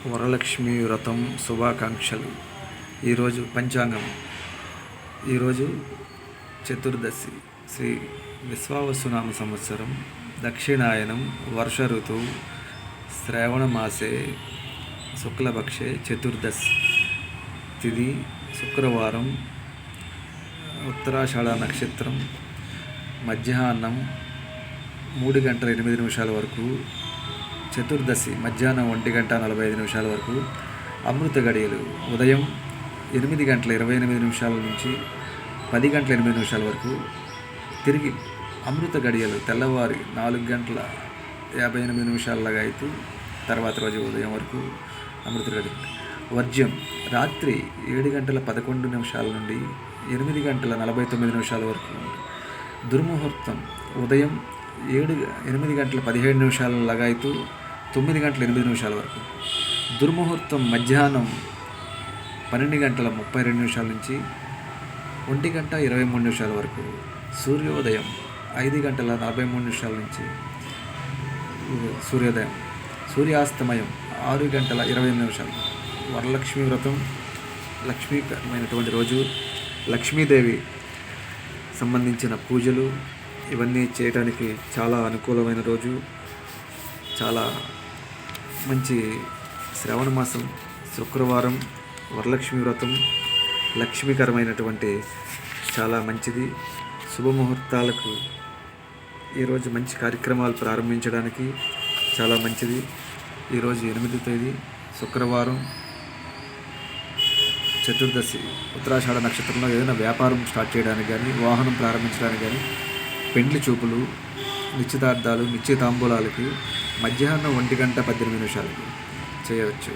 వరలక్ష్మి వ్రతం శుభాకాంక్షలు. ఈరోజు పంచాంగం. ఈరోజు చతుర్దశి. శ్రీ విశ్వావసునామ సంవత్సరం, దక్షిణాయనం, వర్ష ఋతువు, శ్రావణమాసే శుక్లపక్షే చతుర్దశి తిథి శుక్రవారం, ఉత్తరాషాఢ నక్షత్రం, మధ్యాహ్నం 3:08 వరకు, చతుర్దశి మధ్యాహ్నం 1:45 వరకు, అమృత గడియలు ఉదయం 8:28 నుంచి 10:08 వరకు, తిరిగి అమృత గడియలు తెల్లవారి 4:58 లగాయతూ తర్వాత రోజు ఉదయం వరకు అమృత గడియలు. వర్జ్యం రాత్రి 7:11 నుండి 8:49 వరకు. దుర్ముహూర్తం ఉదయం 8:17 లగాయతూ 9:08 వరకు. దుర్ముహూర్తం మధ్యాహ్నం 12:32 నుంచి 1:23 వరకు. సూర్యోదయం 5:43 నుంచి సూర్యోదయం. సూర్యాస్తమయం 6:28. వరలక్ష్మి వ్రతం లక్ష్మీకరమైనటువంటి రోజు. లక్ష్మీదేవి సంబంధించిన పూజలు ఇవన్నీ చేయడానికి చాలా అనుకూలమైన రోజు. చాలా మంచి శ్రావణ మాసం, శుక్రవారం, వరలక్ష్మి వ్రతం లక్ష్మీకరమైనటువంటి చాలా మంచిది. శుభముహూర్తాలకు ఈరోజు మంచి కార్యక్రమాలు ప్రారంభించడానికి చాలా మంచిది. ఈరోజు 8వ తేదీ శుక్రవారం, చతుర్దశి, ఉత్తరాషాఢ నక్షత్రంలో ఏదైనా వ్యాపారం స్టార్ట్ చేయడానికి కానీ, వాహనం ప్రారంభించడానికి కానీ, పెండ్లి చూపులు, నిశ్చితార్థాలు, నిశ్చితాంబూలాలకి మధ్యాహ్నం 1:18 చేయవచ్చు.